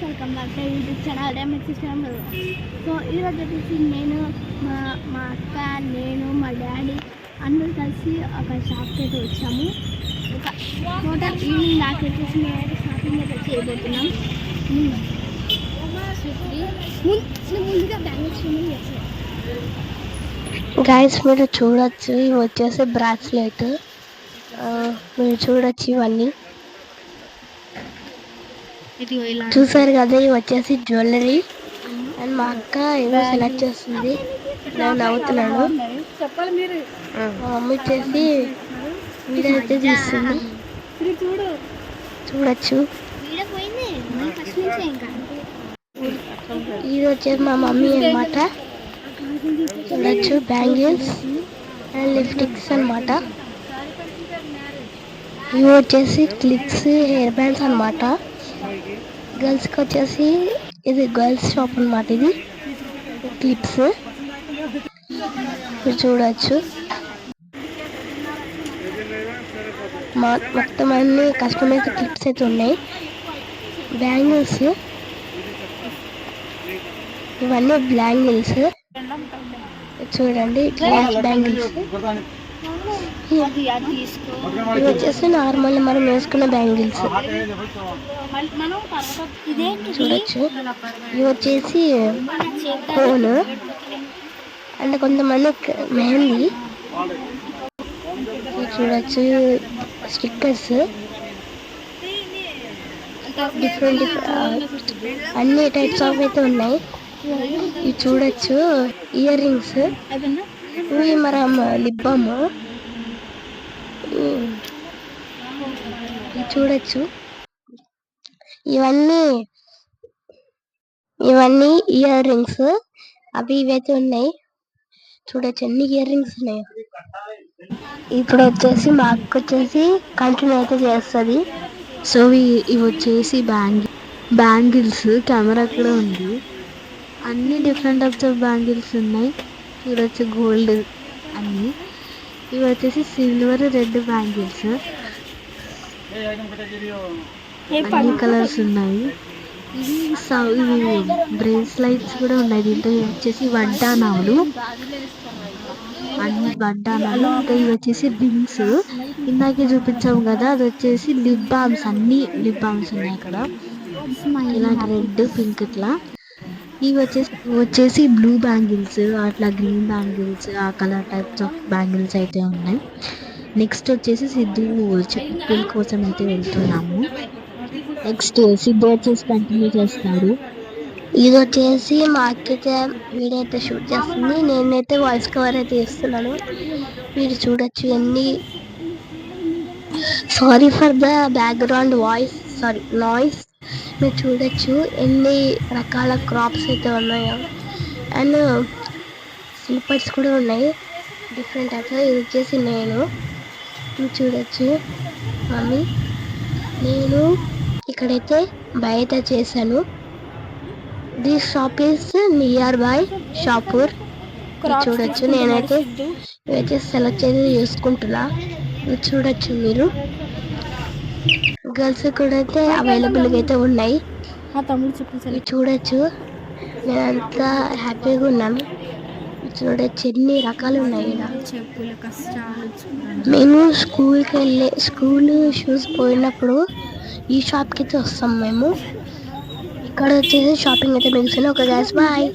Welcome back to YouTube channel MX channel. So ఈరోజు వచ్చేసి నేను మా అక్క నేను మా డాడీ అందరూ కలిసి ఒక షాప్కి అయితే వచ్చాము. ఒక టోటల్ ఈవినింగ్ దాకా వచ్చేసి మేమైతే షాపింగ్ అయితే చేయబోతున్నాం. ముందుగా బ్యాంగిల్స్ గైస్ మీరు చూడొచ్చు, ఇవి వచ్చేసి బ్రాస్లెట్. మీరు చూడొచ్చు, ఇవన్నీ చూసారు కదా. ఇవి వచ్చేసి జ్యువెలరీ. అండ్ మా అక్క ఏదో సెలెక్ట్ చేస్తుంది, నేను నవ్వుతున్నాను. మా మమ్మీ వచ్చేసి వీడియో అయితే తీస్తుంది, చూడొచ్చు. ఇది వచ్చేసి మా మమ్మీ అన్నమాట. చూడొచ్చు, బ్యాంగిల్స్ అండ్ లిప్స్టిక్స్ అన్నమాట. ఇవి వచ్చేసి క్లిప్స్, హెయిర్ బ్యాండ్స్ అన్నమాట. గర్ల్స్కి వచ్చేసి ఇది గర్ల్స్ షాప్ అన్నమాట. ఇది క్లిప్స్ మీరు చూడొచ్చు. మొత్తం అన్ని కస్టమైజ్ క్లిప్స్ అయితే ఉన్నాయి. బ్యాంగిల్స్, ఇవన్నీ బ్యాంగిల్స్ చూడండి, గ్లాస్ బ్యాంగిల్స్. ఇవి వచ్చేసి నార్మల్ మనం వేసుకున్న బ్యాంగిల్స్ చూడొచ్చు. ఇవి వచ్చేసి ఫోన్ అండ్ కొంతమంది మెహందీ చూడొచ్చు. స్టిక్కర్స్ డిఫరెంట్ అన్ని టైప్స్ ఆఫ్ అయితే ఉన్నాయి. ఇవి చూడొచ్చు. ఇయర్ రింగ్స్, ఇవి మనం లిప్ బామ్ చూడొచ్చు. ఇవన్నీ ఇయర్ రింగ్స్, అవి ఇవైతే ఉన్నాయి. చూడొచ్చు ఎన్ని ఇయర్ రింగ్స్ ఉన్నాయి. ఇప్పుడు వచ్చేసి మా అక్క వచ్చేసి కంటిన్యూ అయితే చేస్తుంది. సో ఇవి వచ్చేసి బ్యాంగిల్స్. కెమెరా కూడా ఉంది. అన్ని డిఫరెంట్ టైప్స్ ఆఫ్ బ్యాంగిల్స్ ఉన్నాయి. చూడొచ్చు, గోల్డ్ అన్ని. ఇవి వచ్చేసి సిల్వర్, రెడ్ బ్యాంగిల్స్. అన్ని కలర్స్ ఉన్నాయి. ఇవి బ్రేస్లైట్స్ కూడా ఉన్నాయి. దీంట్లో వచ్చేసి వడ్డానాలు, అన్ని వడ్డానాలు. ఇంకా ఇవి వచ్చేసి రింగ్స్. ఇందాకే చూపించాము కదా, అది వచ్చేసి లిప్ బామ్స్. అన్ని లిప్ బామ్స్ ఉన్నాయి అక్కడ, ఇలాంటి రెడ్, పింక్ ఇట్లా. ఇవి వచ్చేసి బ్లూ బ్యాంగిల్స్, అట్లా గ్రీన్ బ్యాంగిల్స్, ఆ కలర్ టైప్స్ ఆఫ్ బ్యాంగిల్స్ అయితే ఉన్నాయి. నెక్స్ట్ వచ్చేసి సిద్ధు పెళ్లి కోసం అయితే వెళ్తున్నాము. నెక్స్ట్ సిద్ధు వచ్చేసి కంటిన్యూ చేస్తాడు. ఇది వచ్చేసి మా అక్కైతే వీడియో అయితే షూట్ చేస్తుంది, నేనైతే వాయిస్ కవర్ అయితే ఇస్తున్నాను. మీరు చూడొచ్చు ఎన్ని, sorry for the background noise. మీరు చూడొచ్చు ఎన్ని రకాల క్రాప్స్ అయితే ఉన్నాయో. అండ్ స్లిప్పర్స్ కూడా ఉన్నాయి డిఫరెంట్ టైప్స్. ఇది వచ్చేసి మీరు చూడొచ్చు మమ్మీ, నేను ఇక్కడైతే బయట చేశాను. This shop is near by Shapur. చూడొచ్చు, నేనైతే ఇవైతే సెలెక్ట్ చేసి చేసుకుంటున్నా. చూడొచ్చు మీరు. గర్ల్స్ కూడా అయితే అవైలబుల్గా అయితే ఉన్నాయి. చూడొచ్చు, నేను అంతా హ్యాపీగా ఉన్నాను. చూడొచ్చు ఎన్ని రకాలు ఉన్నాయి. మేము స్కూల్ షూస్ పోయినప్పుడు ఈ షాప్కి అయితే వస్తాం. మేము ఇక్కడ వచ్చేసి షాపింగ్ అయితే ముగిసాను. Okay guys, bye.